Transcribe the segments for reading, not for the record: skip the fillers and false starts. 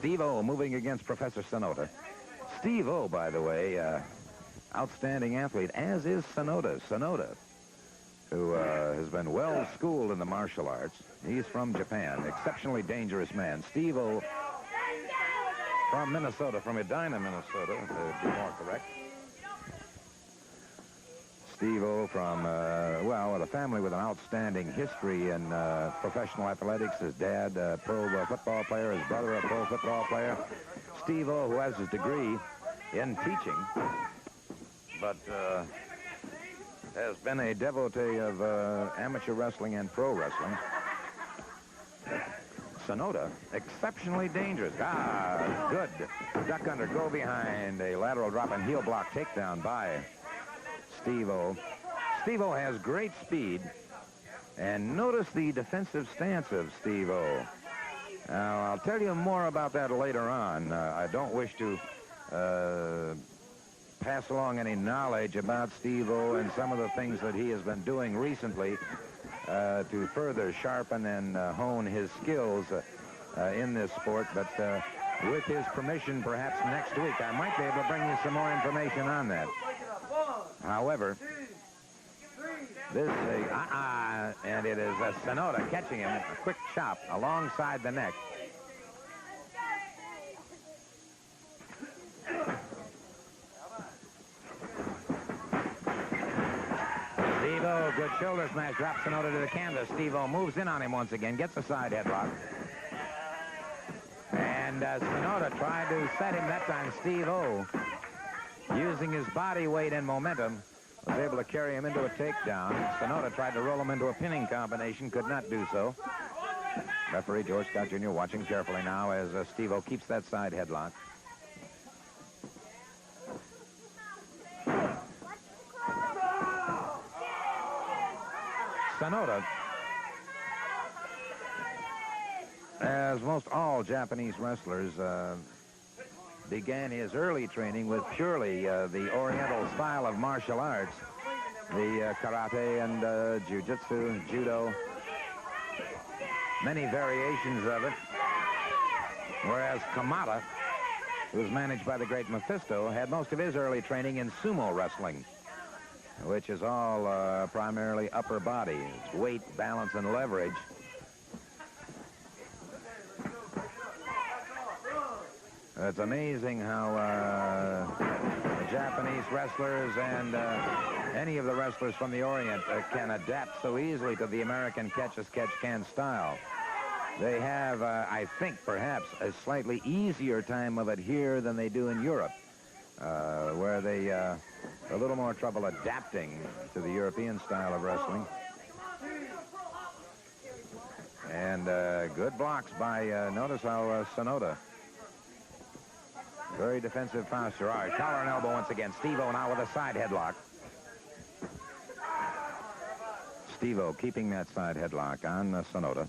Steve-O moving against Professor Sonoda. Steve-O, by the way, outstanding athlete, as is Sonoda. Sonoda, who has been well schooled in the martial arts. He's from Japan, exceptionally dangerous man. Steve-O from Minnesota, from Edina, Minnesota, to be more correct. Steve-O from, well, a family with an outstanding history in professional athletics. His dad, a pro football player. His brother, a pro football player. Steve-O, who has his degree in teaching, but has been a devotee of amateur wrestling and pro wrestling. Sonoda, exceptionally dangerous. Good. Duck under, go behind. A lateral drop and heel block takedown by Steve-O. Steve-O has great speed. And notice the defensive stance of Steve-O. Now, I'll tell you more about that later on. I don't wish to pass along any knowledge about Steve-O and some of the things that he has been doing recently to further sharpen and hone his skills in this sport. But with his permission, perhaps next week, I might be able to bring you some more information on that. However, this is and it is Sonoda catching him, a quick chop alongside the neck. Steve-O, good shoulder smash, drops Sonoda to the canvas. Steve-O moves in on him once again, gets a side headlock. And Sonoda tried to set him that time. Steve-O, using his body weight and momentum, was able to carry him into a takedown. Sonoda tried to roll him into a pinning combination, could not do so. Referee George Scott Jr. watching carefully now as Steve-O keeps that side headlock. Sonoda, as most all Japanese wrestlers, began his early training with purely the Oriental style of martial arts, the karate and jiu-jitsu, judo, many variations of it. Whereas Kamada, who was managed by the great Mephisto, had most of his early training in sumo wrestling, which is all primarily upper body. It's weight, balance, and leverage. It's amazing how the Japanese wrestlers and any of the wrestlers from the Orient can adapt so easily to the American catch-as-catch-can style. They have, I think, perhaps a slightly easier time of it here than they do in Europe, where they a little more trouble adapting to the European style of wrestling. And good blocks by, notice how Sonoda. Very defensive posture. All right, collar and elbow once again. Steve-O now with a side headlock. Steve-O keeping that side headlock on Sonoda.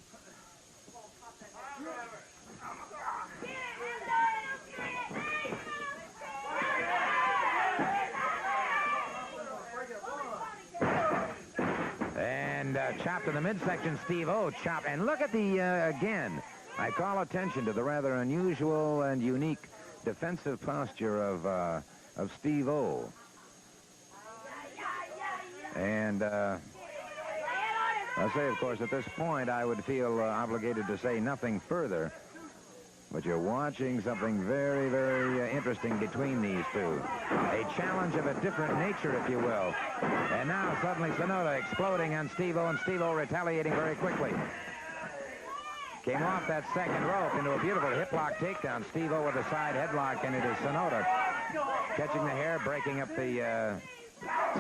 And chop to the midsection, Steve-O chop. And look at the, again, I call attention to the rather unusual and unique defensive posture of Steve-O. And I say, of course, at this point, I would feel obligated to say nothing further. But you're watching something very, very interesting between these two. A challenge of a different nature, if you will. And now suddenly Sonoda exploding on Steve-O, and Steve-O retaliating very quickly. Came off that second rope into a beautiful hip lock takedown. Steve-O with a side headlock, and it is Sonoda catching the hair, breaking up the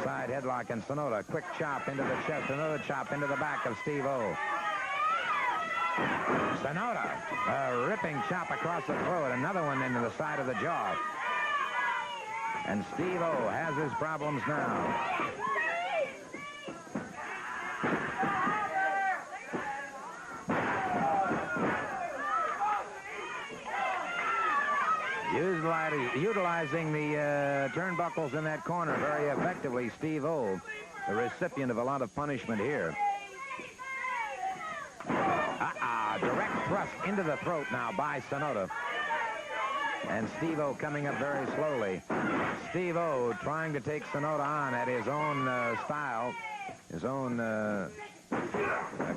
side headlock, and Sonoda. Quick chop into the chest, another chop into the back of Steve-O. Sonoda, a ripping chop across the throat, another one into the side of the jaw. And Steve-O has his problems now. Utilizing the turnbuckles in that corner very effectively, Steve-O, the recipient of a lot of punishment here. Direct thrust into the throat now by Sonoda. And Steve-O coming up very slowly. Steve-O trying to take Sonoda on at his own style, his own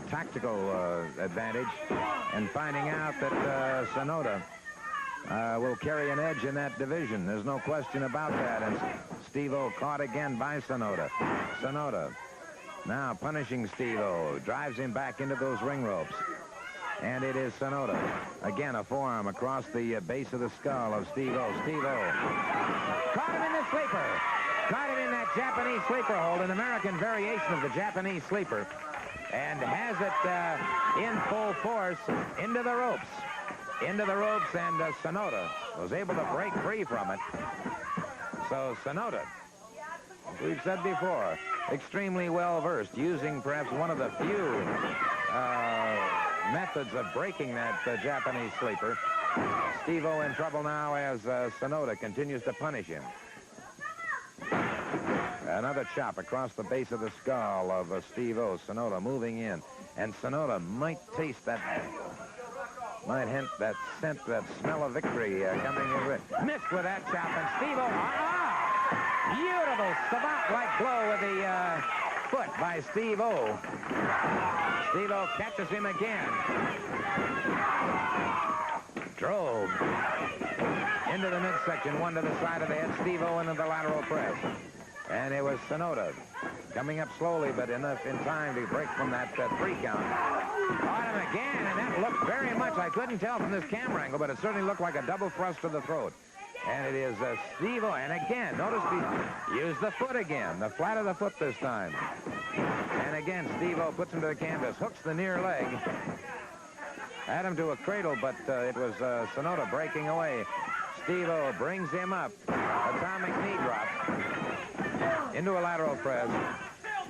tactical advantage, and finding out that Sonoda will carry an edge in that division. There's no question about that. And Steve-O caught again by Sonoda. Sonoda now punishing Steve-O, drives him back into those ring ropes. And it is Sonoda. Again, a forearm across the base of the skull of Steve-O. Steve-O caught him in the sleeper. Caught him in that Japanese sleeper hold, an American variation of the Japanese sleeper. And has it in full force into the ropes. Into the ropes, and Sonoda was able to break free from it. So Sonoda, as we've said before, extremely well-versed, using perhaps one of the few methods of breaking that Japanese sleeper. Steve-O in trouble now as Sonoda continues to punish him. Another chop across the base of the skull of Steve-O. Sonoda moving in. And Sonoda might taste that, might hint that scent, that smell of victory coming in. Missed with that chop, and Steve-O, beautiful savant-like blow with the foot by Steve-O. Steve-O catches him again. Drove into the midsection, one to the side of the head. Steve-O into the lateral press. And it was Sonoda coming up slowly, but enough in time to break from that 3 count. Caught him again, and that looked very much, I couldn't tell from this camera angle, but it certainly looked like a double thrust to the throat. And it is Steve-O, and again, notice he used the foot again, the flat of the foot this time. And again, Steve-O puts him to the canvas, hooks the near leg, had him to a cradle, but it was Sonoda breaking away. Steve-O brings him up, atomic knee drop, into a lateral press.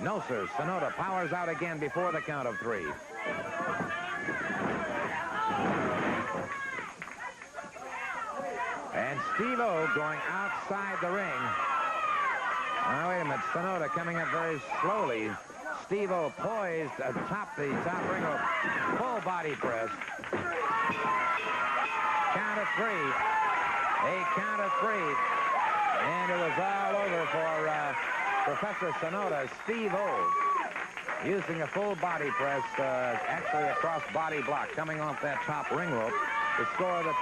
No, sir, Sonoda powers out again before the count of 3. And Steve-O going outside the ring. Now, wait a minute. Sonoda coming up very slowly. Steve-O poised atop the top ring rope. Full body press. Count of 3. A count of 3. And it was all over for Professor Sonoda. Steve-O using a full body press, actually a cross body block coming off that top ring rope to score the